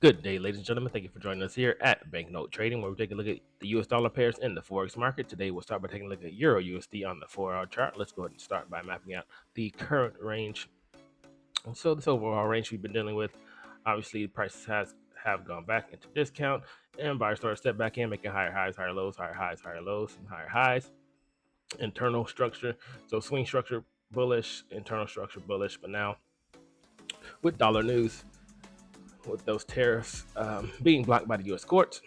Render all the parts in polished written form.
Good day, ladies and gentlemen. Thank you for joining us here at Banknote Trading, where we take a look at the US dollar pairs in the Forex market. Today, we'll start by taking a look at Euro USD on the 4-hour chart. Let's go ahead and start by mapping out the current range. And so, this overall range we've been dealing with, obviously, prices have gone back into discount, and buyers started to step back in, making higher highs, higher lows, higher highs, higher lows, and higher highs. Internal structure, so swing structure bullish, internal structure bullish, but now with dollar news, with those tariffs being blocked by the U.S. courts,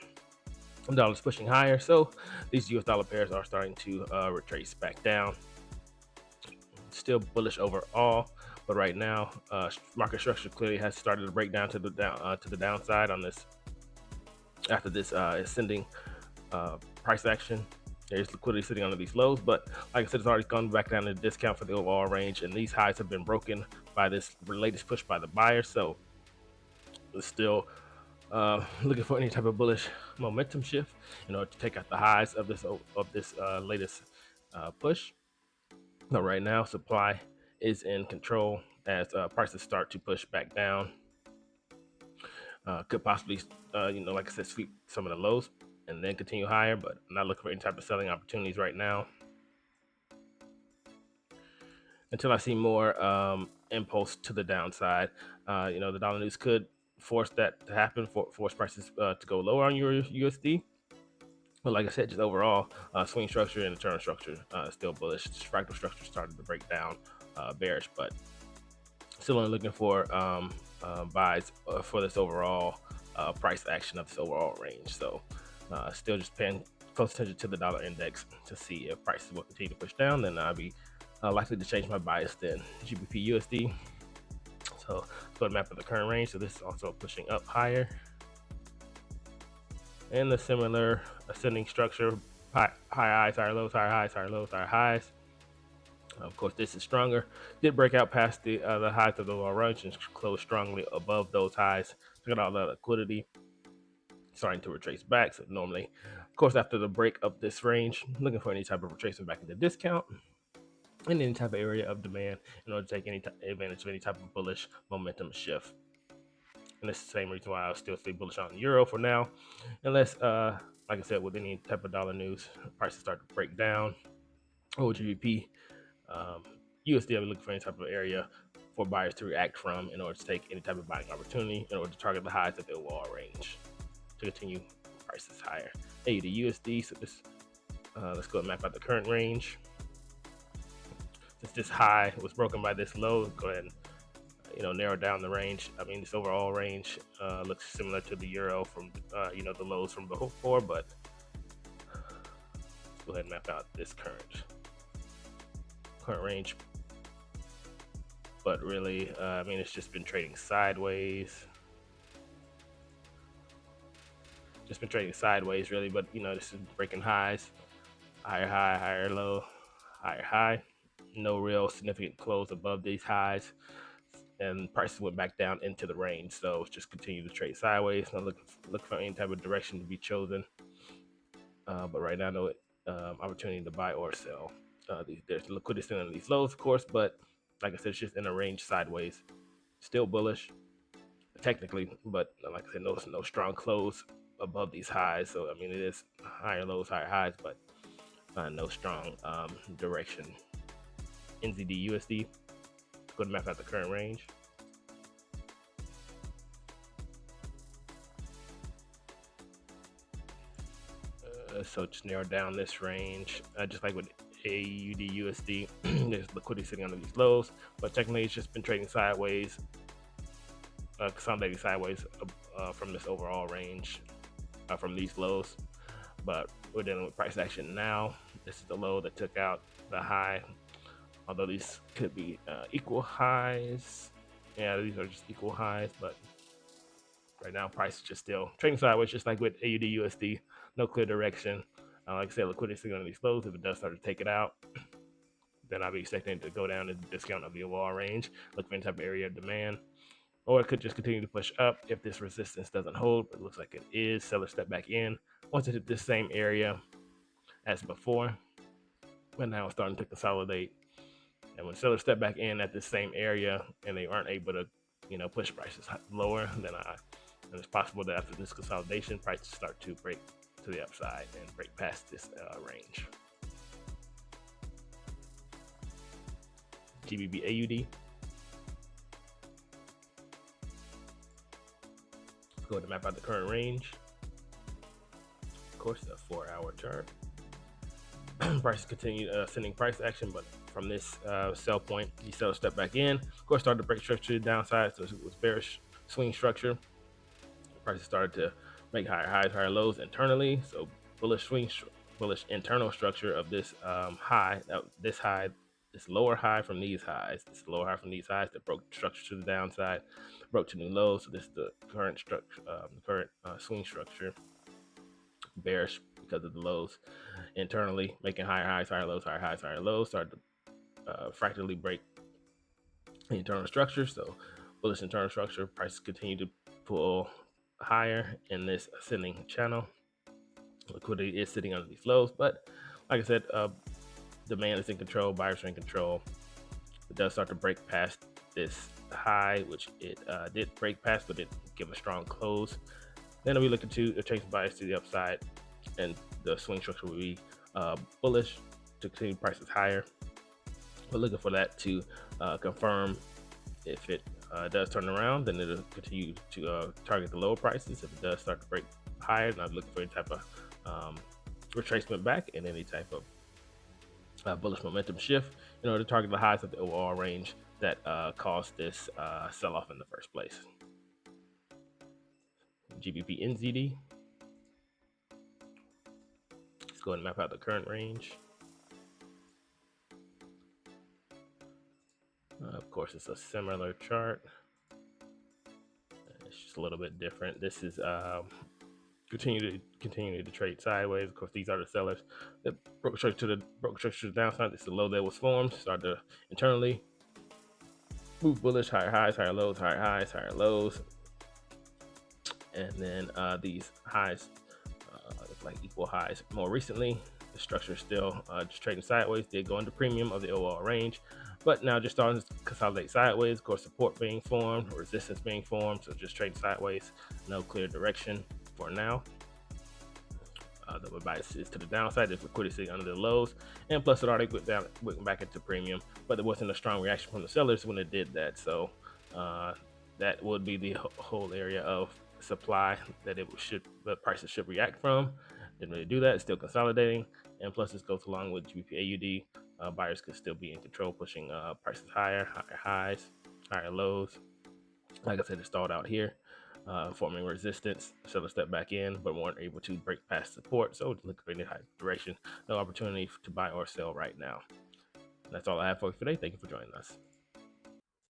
the dollar's pushing higher, so these US dollar pairs are starting to retrace back down. Still bullish overall, but right now, market structure clearly has started to break down to the downside on this after this ascending price action. There's liquidity sitting under these lows, but like I said, it's already gone back down to discount for the overall range, and these highs have been broken by this latest push by the buyer. So it's still looking for any type of bullish momentum shift in order to take out the highs of this latest push. But right now, supply is in control as prices start to push back down. Could possibly, like I said, sweep some of the lows and then continue higher. But I'm not looking for any type of selling opportunities right now until I see more impulse to the downside. The dollar news could force that to happen, force prices to go lower on Euro USD. But like I said, just overall, swing structure and internal structure still bullish. Fractal structure started to break down, bearish, but still only looking for buys for this overall price action of this overall range. So still just paying close attention to the dollar index to see if prices will continue to push down. Then I'll be likely to change my bias then. GBP USD. So let's go to map of the current range. So this is also pushing up higher. And the similar ascending structure, high highs, higher lows, higher highs, higher lows, higher highs. Of course, this is stronger. Did break out past the highs of the lower range and closed strongly above those highs. Look at all the liquidity starting to retrace back. So normally, of course, after the break of this range, looking for any type of retracement back into discount in any type of area of demand in order to take any advantage of any type of bullish momentum shift. And that's the same reason why I'll still stay bullish on euro for now, unless, like I said, with any type of dollar news, prices start to break down. Or GBP, USD, I'll be looking for any type of area for buyers to react from in order to take any type of buying opportunity in order to target the highs of the overall range to continue prices higher. AUD USD, so this, let's go and map out the current range. Since this high was broken by this low, go ahead and narrow down the range. I mean, this overall range looks similar to the euro from the lows from before, but let's go ahead and map out this current range. But really, it's just been trading sideways. Just been trading sideways, really. But this is breaking highs, higher high, higher low, higher high. No real significant close above these highs, and prices went back down into the range. So it's just continue to trade sideways. Not look for any type of direction to be chosen. But right now, no opportunity to buy or sell. There's liquidity still in these lows, of course, but like I said, it's just in a range sideways. Still bullish, technically, but like I said, no strong close above these highs. So it is higher lows, higher highs, but no strong direction. NZD USD. Go to map out the current range. So just narrow down this range, just like with AUD USD. There's liquidity sitting under these lows, but technically it's just been trading sideways, consolidating sideways from this overall range, from these lows. But we're dealing with price action now. This is the low that took out the high, although these could be equal highs. Yeah, these are just equal highs, but right now price is just still trading sideways, just like with AUD USD. No clear direction. Like I said, liquidity sitting on these lows. If it does start to take it out, then I'll be expecting it to go down to the discount of the overall range, look for any type of area of demand. Or it could just continue to push up if this resistance doesn't hold, but it looks like it is. Seller step back in. Once it hit this same area as before, but now it's starting to consolidate. And when sellers step back in at this same area and they aren't able to, push prices lower, then And it's possible that after this consolidation, prices start to break to the upside and break past this range. GBP AUD. Let's go ahead and map out the current range. Of course, the 4-hour chart. Prices continue sending price action, but from this sell point, the seller stepped back in. Of course, started to break structure to the downside, so it was bearish swing structure. Prices started to make higher highs, higher lows internally. So bullish bullish internal structure of this high, this lower high from these highs, that broke structure to the downside, broke to new lows. So this is the current structure, swing structure, bearish because of the lows internally, making higher highs, higher lows, higher highs, higher lows. Started to fractally break the internal structure. So bullish internal structure. Prices continue to pull higher in this ascending channel. Liquidity is sitting under these lows, but like I said, demand is in control, buyers are in control. It does start to break past this high, which it did break past, but didn't give a strong close. Then we look into the chasing bias to the upside, and the swing structure will be bullish to continue prices higher. We're looking for that to confirm. If it does turn around, then it'll continue to target the lower prices. If it does start to break higher, then I'm looking for any type of retracement back and any type of bullish momentum shift in order to target the highs of the overall range that caused this sell-off in the first place. GBP NZD. Let's go ahead and map out the current range. Of course, it's a similar chart. It's just a little bit different. This is continue to trade sideways. Of course, these are the sellers that broke structure to the downside. This is the low that was formed. Started to internally move bullish, higher highs, higher lows, higher highs, higher lows, and then these highs look like equal highs. More recently, the structure is still just trading sideways. Did go into premium of the overall range, but now just starting to consolidate sideways. Of course, support being formed, resistance being formed, so just trading sideways. No clear direction for now. The bias is to the downside. There's liquidity sitting under the lows, and plus it already went back into premium, but there wasn't a strong reaction from the sellers when it did that. So that would be the whole area of supply that the prices should react from. Didn't really do that. It's still consolidating, and plus this goes along with GBP AUD. Buyers could still be in control, pushing prices higher, higher highs, higher lows. Like I said, it stalled out here, forming resistance. Seller stepped back in, but weren't able to break past support. So look for any high direction. No opportunity to buy or sell right now. That's all I have for you today. Thank you for joining us.